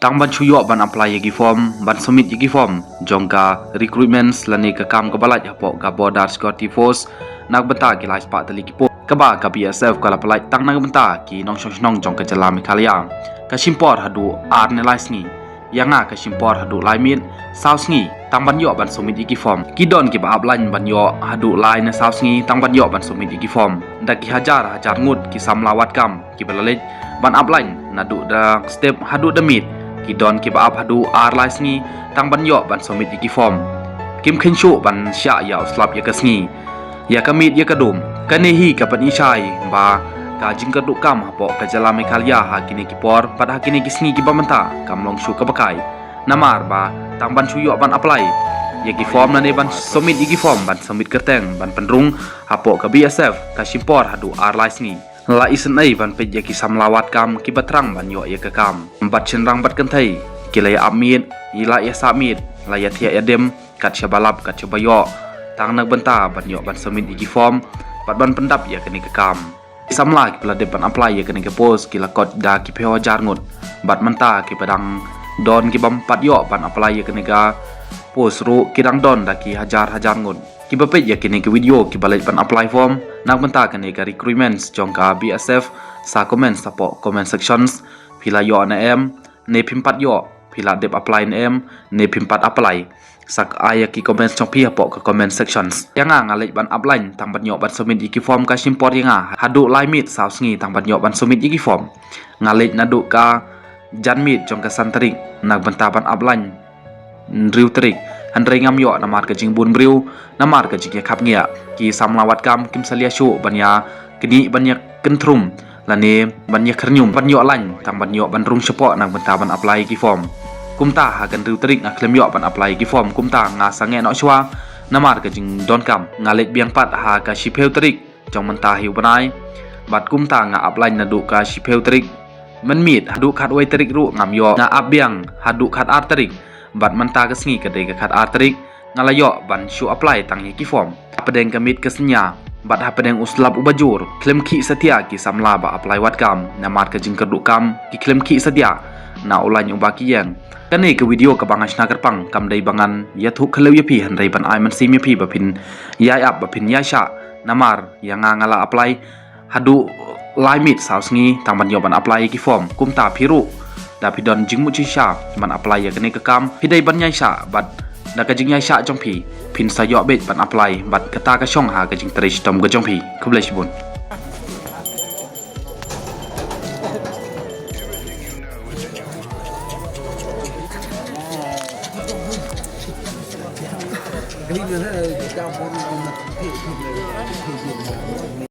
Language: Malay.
tang ban chuyo ban apply yagi form ban submit yagi form jongka recruitments lani ka kam ka balaj hapo ka border security force nak benta ki lai spa tali ki po ka ba ka BSF ka la palai tang nak benta ki nong shong jong ka jala Meghalaya ka simpor hadu ar ne lai sngi yanga ka simpor hadu lai min saus ngi tang ban yo ban submit yagi form ki don ki ba upline ban yo hadu lai ne saus ngi tang ban yo ban submit yagi form da ki hajar ngut ki samlawat kam ki balalej ban upline nadu da step hadu da mit ki don ki ba hadu ar lai sngi tang ban yo ban submit yagi form kim khenchu ban sha ya slap ya ka sngi ya ka mit ya ka dum ka nehi ka pan ishai ba ka jingka duk kam hapo ka jala Meghalaya ha kini ki por pad ha kini ki sngi ki ba manta kam long shu ka bakai namar ba tang ban chu yo ban apply ya ki form na ne ban submit yagi form ban submit kerteng ban penrung hapo ka BSF ka simpor hadu ar lai sngi la isen ai ban pe ya ki samlawat kam ki batrang ban yo ya ka kam bat chenrang bat kan thai ki la ya amit ila ya samit la ya thia ya dem kat shabalap kat shabayo tang nak benta ban yo ban submit yagi form bat ban pendap ya kini ka kam samla ki pala de ban apply ya kini ka post ki la kot da ki pheo jar ngut bat menta ki padang don ki bam pat yo ban apply ya kini ka post ru ki dang don da ki hajar ngut ki bapet ya kini ka video ki balai ban apply form nak benta kini ka recruitments jongka BSF sa comment sapo comment sections pila yo na em ne pimpat yo pila dep apply na em ne pimpat apply sak aya ki comment trong pi hapo ka comment sections yanga ngalej ban upline tang ban yo ban submit iki form ka simpor yanga hadu lai mit saus ngi tang ban yo ban submit iki form ngalej nadu ka jan mit jong ka santrik nak benta ban upline riu trik handrei ngam yo namar ka jingbun briu namar ka jingya khap ngia ki samlawat kam kim salia shu banya kini banya kentrum lane banya khernyum ban yo lain tang ban yo ban rung sepo nak benta ban apply ki form kumta ha kan riu trik nak klem yo ban apply ki form kumta nga sange no chwa namar ka jing don kam ngalej biang pat ha ka shipeu trik jong menta hiu banai bat kumta nga apply nadu ka shipeu trik men mit hadu khat wai trik ru ngam yo nga abyang hadu khat ar trik bat menta ka sngi ka de ka khat ar trik ngalayo ban shu apply tang ki form apedeng ka mit ka senya bat hapedeng uslap ubajur klem ki setia ki samla ba apply wat kam namar ka jing kerdu kam ki klem ki setia na ulai uba ki yang kane ke video ka bangas na kerpang kam dai bangan ya thu khlew ya pi han dai ban ai man sim ya pi ba pin ya ap ba pin ya sha namar yang ngala apply hadu lai mit saus ngi tang ban yo ban apply ki form kumta phiru da pidon jingmu chi sha ban apply ya kane ka kam pidai ban nyai sha bat da ka jing nyai sha jong pi pin sa yo bet ban apply bat kata ka shong ha ka jing trish tom ga jong pi kublai bun He just had a